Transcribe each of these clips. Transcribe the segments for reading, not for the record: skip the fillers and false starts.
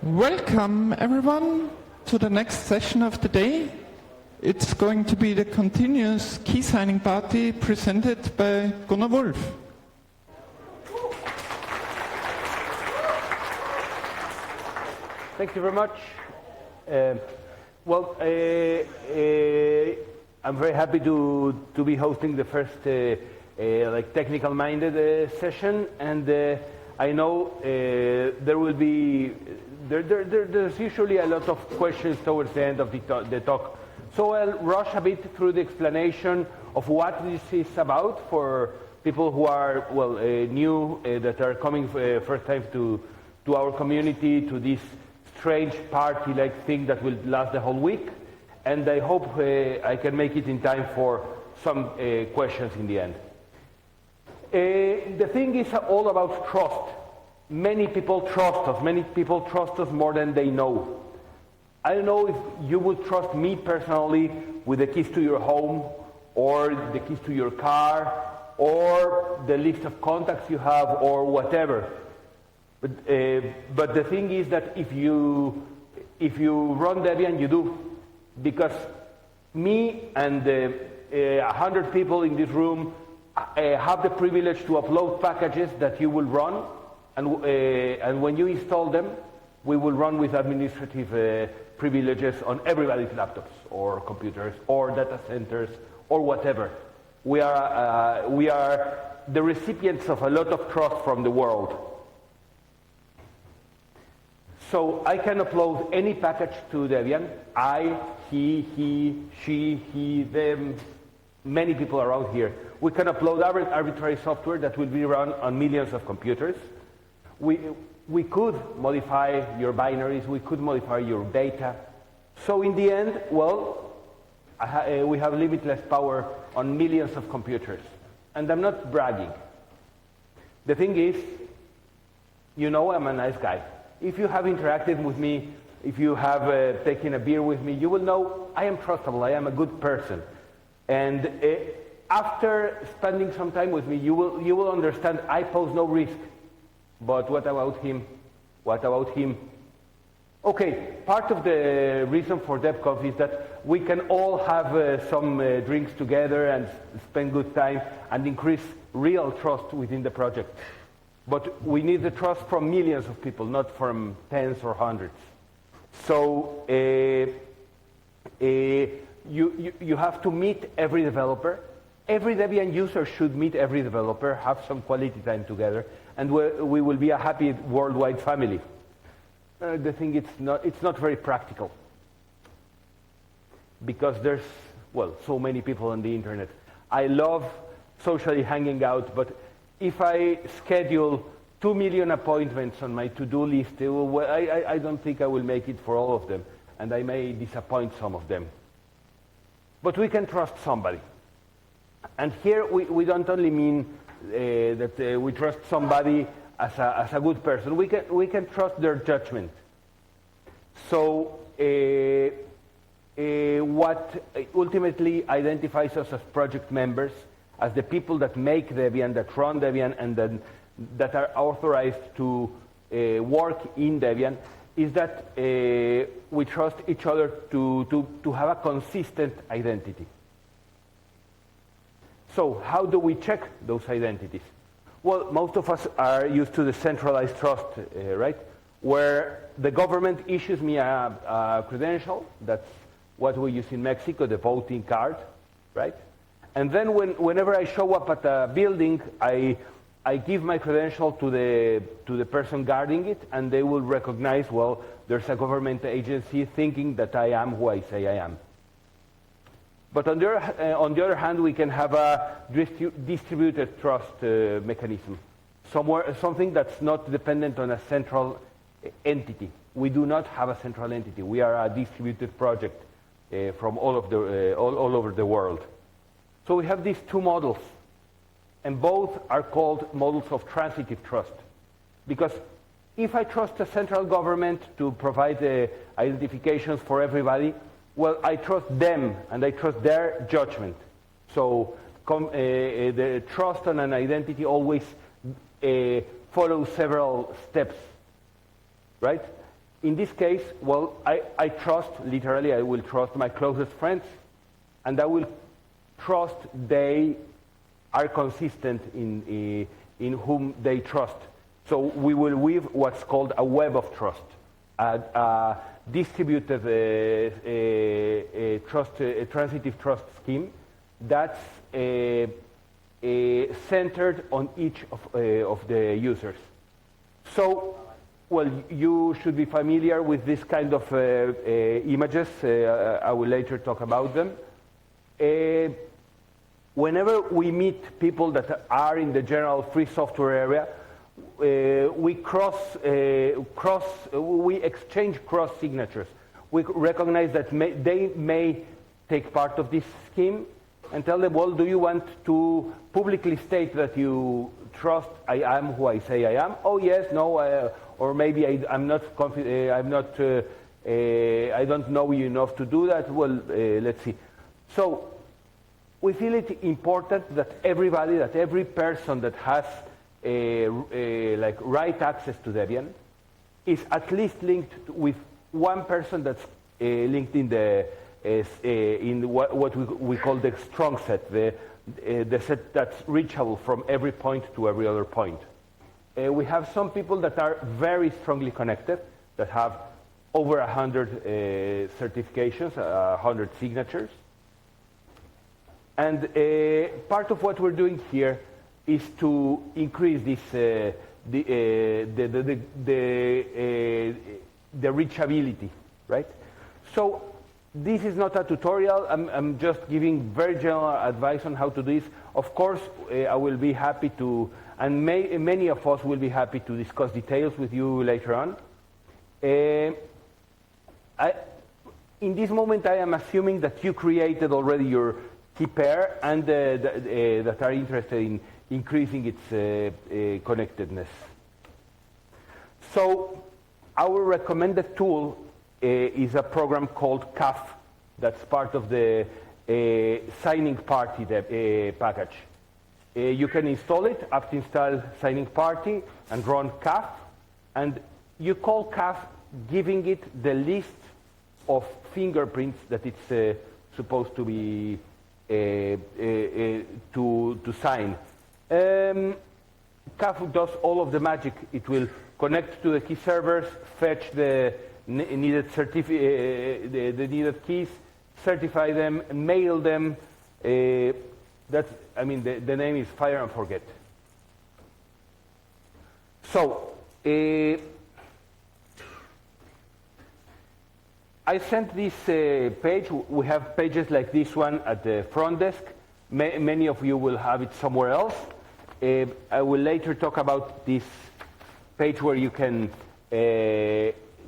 Welcome everyone to the next session of the day. It's going to be the continuous key signing party presented by Gunnar Wolf. Thank you very much. I'm very happy to be hosting the first technical-minded session, and I know there's usually a lot of questions towards the end of the talk. So I'll rush a bit through the explanation of what this is about for people who are new, that are coming first time to our community, to this strange party-like thing that will last the whole week. And I hope I can make it in time for some questions in the end. The thing is all about trust. Many people trust us. Many people trust us more than they know. I don't know if you would trust me personally with the keys to your home, or the keys to your car, or the list of contacts you have, or whatever. But the thing is that if you run Debian, you do. Because me and 100 people in this room have the privilege to upload packages that you will run, and when you install them, we will run with administrative privileges on everybody's laptops or computers or data centers or whatever. We are the recipients of a lot of trust from the world. So I can upload any package to Debian. I, he, she, he, them, many people around here. We can upload arbitrary software that will be run on millions of computers. We could modify your binaries, we could modify your data. So in the end, we have limitless power on millions of computers. And I'm not bragging. The thing is, you know I'm a nice guy. If you have interacted with me, if you have taken a beer with me, you will know I am trustable, I am a good person. And after spending some time with me, you will understand I pose no risk. But what about him? What about him? Okay, part of the reason for DebConf is that we can all have some drinks together and spend good time and increase real trust within the project. But we need the trust from millions of people, not from tens or hundreds. So you have to meet every developer. Every Debian user should meet every developer, have some quality time together, and we will be a happy worldwide family. The thing it's not very practical, because there's so many people on the internet. I love socially hanging out, but if I schedule 2 million appointments on my to-do list, I don't think I will make it for all of them, and I may disappoint some of them. But we can trust somebody. And here we don't only mean that we trust somebody as a good person. We can trust their judgment. So what ultimately identifies us as project members, as the people that make Debian, that run Debian, and that are authorized to work in Debian, is that we trust each other to have a consistent identity. So how do we check those identities? Well, most of us are used to the centralized trust, right? Where the government issues me a credential. That's what we use in Mexico, the voting card, right? And then whenever I show up at a building, I give my credential to the person guarding it, and they will recognize, there's a government agency thinking that I am who I say I am. But on the other hand, we can have a distributed trust mechanism, something that's not dependent on a central entity. We do not have a central entity. We are a distributed project from all over the world. So we have these two models, and both are called models of transitive trust. Because if I trust the central government to provide identifications for everybody, I trust them, and I trust their judgment. So the trust on an identity always follows several steps, right? in this case, well, I trust, literally, I will trust my closest friends, and I will trust they are consistent in whom they trust. So we will weave what's called a web of trust, a distributed transitive trust scheme that's centered on each of the users. So, well, you should be familiar with this kind of images. I will later talk about them. Whenever we meet people that are in the general free software area, we exchange cross signatures. We recognize that they may take part of this scheme and tell them, well, do you want to publicly state that you trust I am who I say I am? Oh yes, no, or maybe I'm not confident. I don't know you enough to do that. Well, let's see. So we feel it important that everybody, that every person that has like write access to Debian is at least linked with one person that's linked in the what we call the strong set, the set that's reachable from every point to every other point. We have some people that are very strongly connected, that have over 100 certifications, 100 signatures. And part of what we're doing here is to increase this the reachability, right? So this is not a tutorial. I'm just giving very general advice on how to do this. Of course, I will be happy to, and many of us will be happy to discuss details with you later on. In this moment, I am assuming that you created already your key pair and that are interested in increasing its connectedness. So our recommended tool is a program called CAF that's part of the signing party package. You can install it, apt install signing party, and run CAF, and you call CAF giving it the list of fingerprints that it's supposed to be to sign. CAF does all of the magic. It will connect to the key servers, fetch the needed the needed keys, certify them, mail them. That's, I mean, the name is Fire and Forget. So I sent this page. We have pages like this one at the front desk. Many of you will have it somewhere else. I will later talk about this page where you can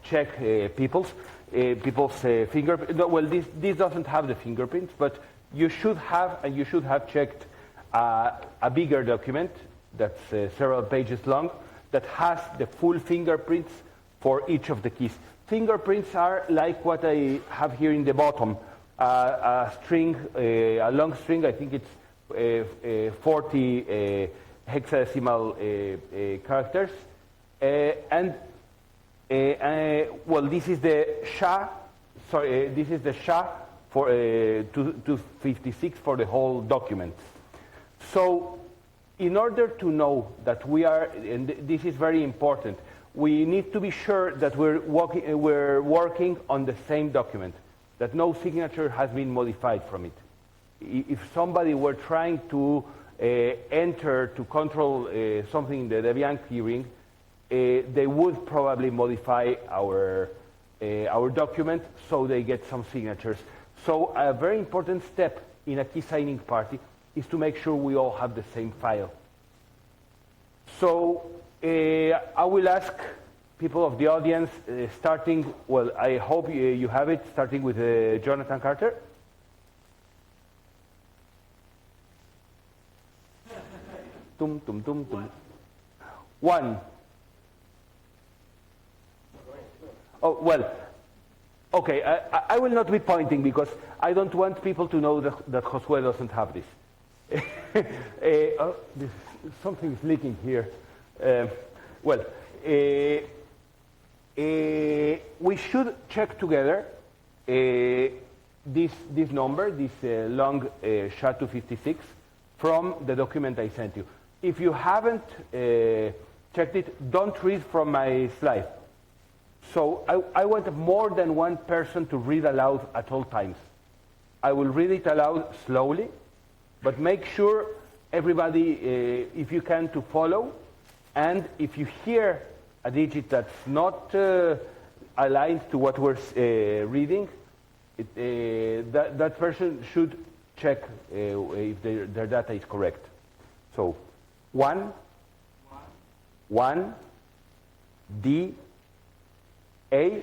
check people's fingerprints. Well, this doesn't have the fingerprints, but you should have, and you should have checked a bigger document that's several pages long that has the full fingerprints for each of the keys. Fingerprints are like what I have here in the bottom, a string, a long string. I think it's 40 hexadecimal characters, and well, this is the SHA. Sorry, this is the SHA for 256 for the whole document. So, in order to know that we are, and this is very important, we need to be sure that we're working on the same document, that no signature has been modified from it. If somebody were trying to enter to control something in the Debian keyring, they would probably modify our document so they get some signatures. So a very important step in a key signing party is to make sure we all have the same file. So I will ask people of the audience, starting, well, I hope you have it, starting with Jonathan Carter. Tum, tum, tum, tum. One. Oh, well, okay, I will not be pointing because I don't want people to know that Josue doesn't have this. Something is leaking here. Well, we should check together this number, this long SHA-256, from the document I sent you. If you haven't checked it, don't read from my slide. So I want more than one person to read aloud at all times. I will read it aloud slowly, but make sure everybody, if you can, to follow. And if you hear a digit that's not aligned to what we're reading, that person should check if their data is correct. So 1, D, A,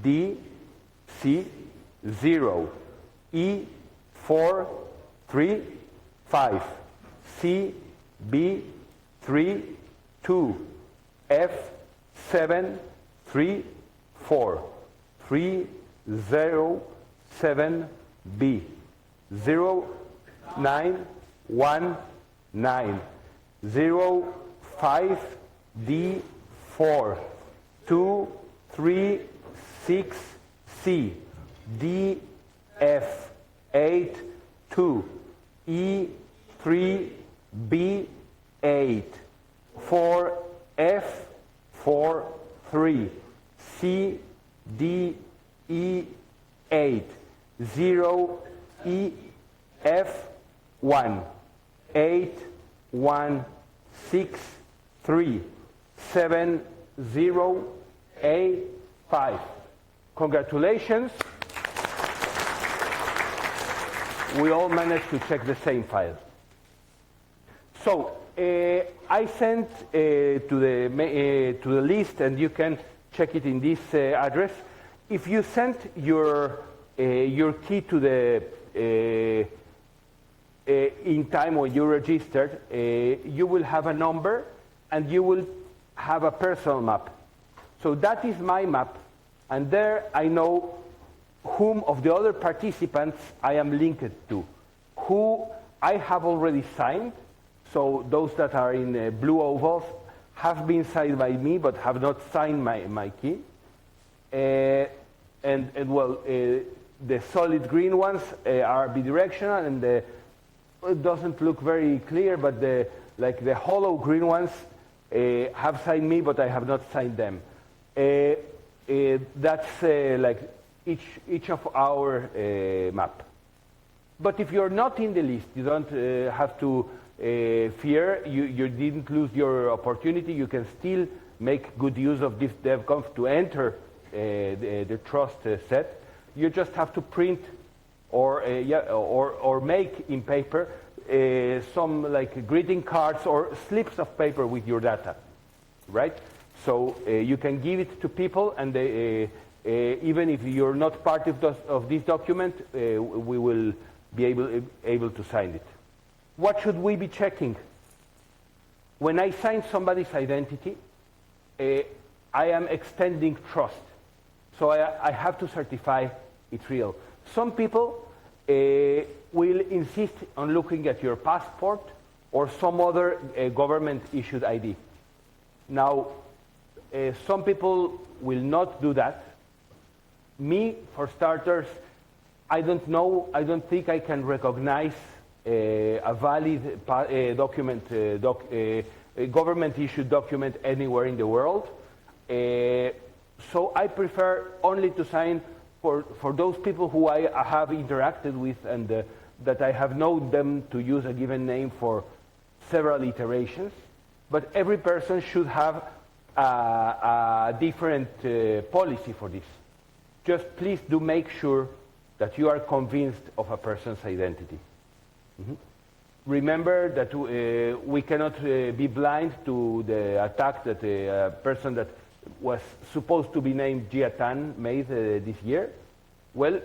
D, C, 0, E, 4, 3, 5, C, B, 3, 2, F, 7, 3, 4, 3, 0, 7, B, 0, 9, 1, 9, 0, 5, D, 4, 2, 3, 6, C, D, F, 8, 2, E, 3, B, 8, 4, F, 4, 3, C, D, E, 8, 0, E, F, 1, 8, 1, 6, 3, 7, 0, 8, 5. Congratulations. We all managed to check the same file. So I sent to the list, and you can check it in this address. If you sent your key to the in time when you registered, you will have a number, and you will have a personal map. So that is my map, and there I know whom of the other participants I am linked to, who I have already signed. So those that are in blue ovals have been signed by me, but have not signed my key. And the solid green ones are bidirectional, and it doesn't look very clear, but the hollow green ones have signed me, but I have not signed them. That's like each of our map. But if you're not in the list, you don't have to fear. You didn't lose your opportunity. You can still make good use of this DebConf to enter the trust set. You just have to print or make in paper some like greeting cards or slips of paper with your data, right? So you can give it to people, and even if you're not part of this document, we will be able to sign it. What should we be checking? When I sign somebody's identity, I am extending trust. So I have to certify it's real. Some people will insist on looking at your passport or some other government-issued ID. Now, some people will not do that. Me, for starters, I don't think I can recognize a valid document, a government-issued document anywhere in the world. So I prefer only to sign for those people who I have interacted with, and that I have known them to use a given name for several iterations. But every person should have a different policy for this. Just please do make sure that you are convinced of a person's identity. Mm-hmm. Remember that we cannot be blind to the attack that a person that was supposed to be named Jiatan made this year. Well,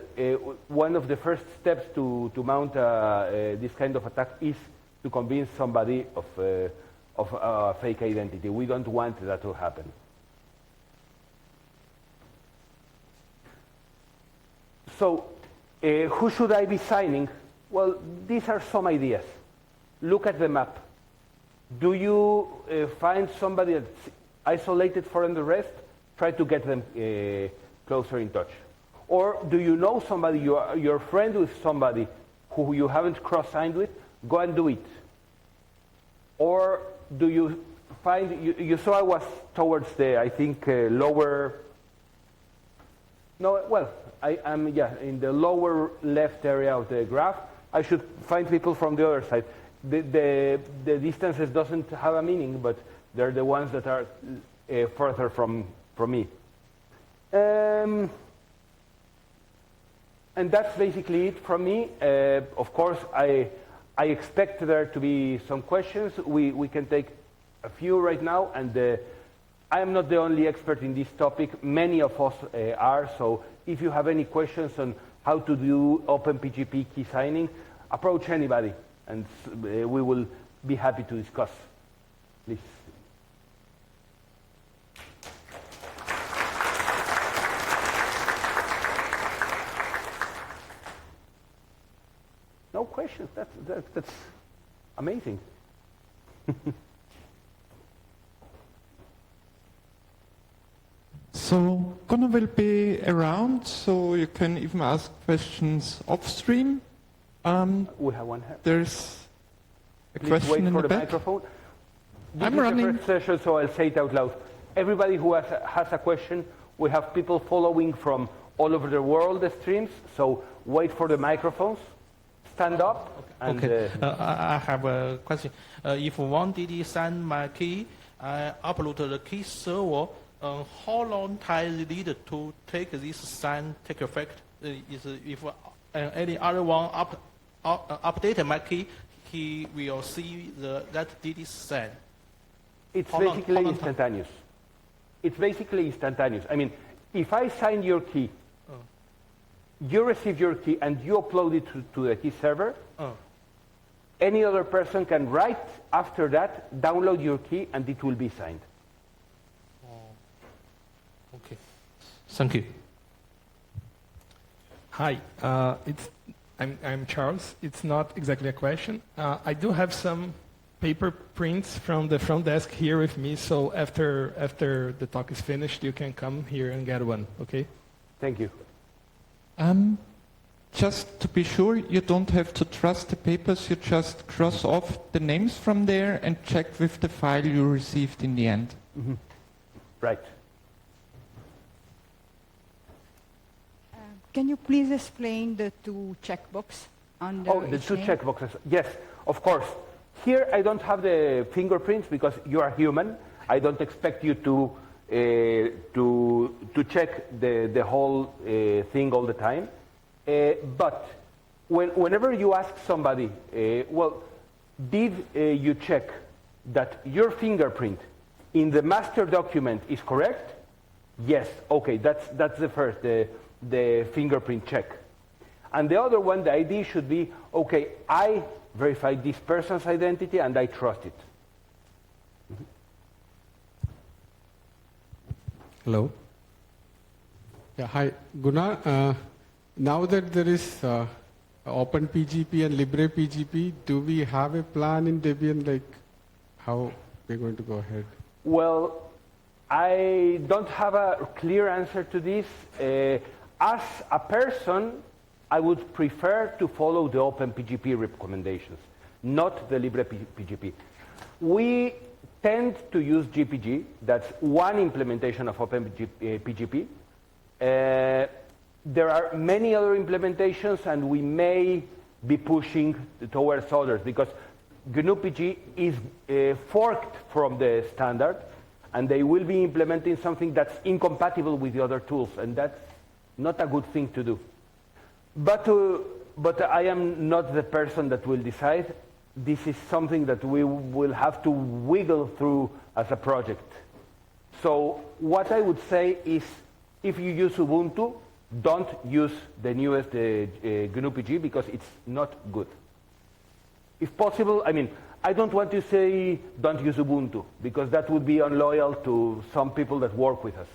one of the first steps to mount this kind of attack is to convince somebody of a fake identity. We don't want that to happen. So, who should I be signing? Well, these are some ideas. Look at the map. Do you find somebody that's isolated from the rest, try to get them closer in touch. Or do you know somebody, you're friend with somebody who you haven't cross-signed with, go and do it. Or do you find, you saw I was towards the, I think, lower, no, well, I'm in the lower left area of the graph. I should find people from the other side. The distances doesn't have a meaning, but they're the ones that are further from me. And that's basically it from me. Of course, I expect there to be some questions. We can take a few right now, and I am not the only expert in this topic. Many of us are, so if you have any questions on how to do OpenPGP key signing, approach anybody, and we will be happy to discuss. Please. No questions. That's amazing. So Gunnar will be around, so you can even ask questions off stream. We have one here. There's a Please question wait in for the the back. microphone. This I'm is running. the first session, so I'll say it out loud. Everybody who has a question, we have people following from all over the world, the streams, so wait for the microphones. Stand up. And, Okay. I have a question. If one DD send my key, I upload to the key server, how long time is needed to take this sign take effect? Is if any other one update my key, he will see that DD sign. It's How basically long instantaneous. It's basically instantaneous. I mean, if I sign your key, you receive your key and you upload it to the key server, any other person can right after that download your key and it will be signed. Okay. Thank you. Hi, I'm Charles. It's not exactly a question. I do have some paper prints from the front desk here with me, so after the talk is finished, you can come here and get one, okay? Thank you. Just to be sure, you don't have to trust the papers, you just cross off the names from there and check with the file you received in the end. Mm-hmm. Right. Can you please explain the two checkbox on the The two name? checkboxes. Yes, of course. Here I don't have the fingerprints because you are human. I don't expect you to check the whole thing all the time. But whenever you ask somebody, did you check that your fingerprint in the master document is correct? Yes. Okay, that's the first, the fingerprint check. And the other one, the ID should be, okay, I verified this person's identity and I trust it. Hello. Yeah, hi, Gunnar. Now that there is OpenPGP and LibrePGP, do we have a plan in Debian, like how we're going to go ahead? Well, I don't have a clear answer to this. As a person, I would prefer to follow the OpenPGP recommendations, not the LibrePGP. We tend to use GPG. That's one implementation of OpenPGP. There are many other implementations, and we may be pushing towards others because GNU-PG is forked from the standard, and they will be implementing something that's incompatible with the other tools, and that's not a good thing to do. But I am not the person that will decide. This is something that we will have to wiggle through as a project. So what I would say is, if you use Ubuntu, don't use the newest GNU-PG because it's not good. If possible, I mean, I don't want to say don't use Ubuntu because that would be unloyal to some people that work with us.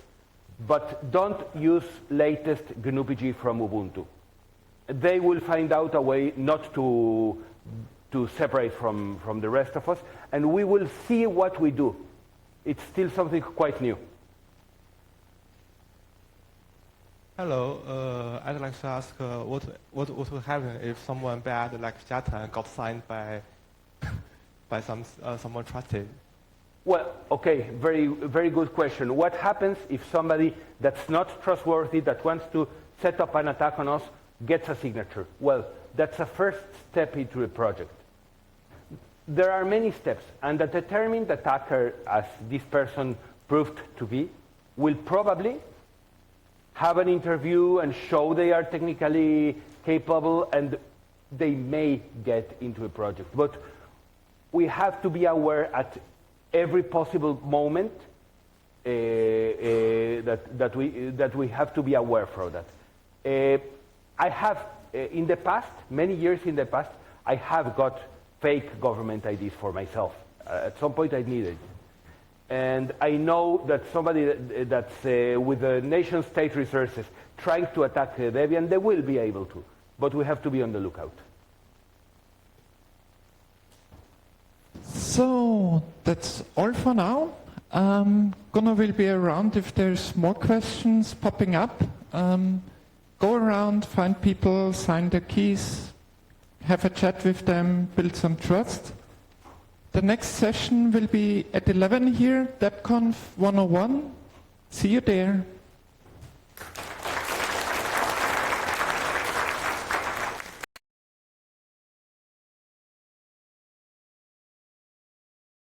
But don't use latest GNU-PG from Ubuntu. They will find out a way not to separate from the rest of us, and we will see what we do. it's still something quite new. Hello, I'd like to ask what would happen if someone bad like Jatan got signed by someone trusted? Well, okay, very good question. What happens if somebody that's not trustworthy, that wants to set up an attack on us, gets a signature? Well, that's a first step into a project. There are many steps, and the determined attacker, as this person proved to be, will probably have an interview and show they are technically capable, and they may get into a project. But we have to be aware at every possible moment that we have to be aware for that. I have, in the past, many years in the past, I have got fake government IDs for myself. At some point I needed it. And I know that somebody that's with the nation state resources trying to attack Debian, they will be able to. But we have to be on the lookout. So that's all for now. Gunnar will be around if there's more questions popping up. Go around, find people, sign their keys, have a chat with them, build some trust. The next session will be at 11 here, DebConf 101. See you there.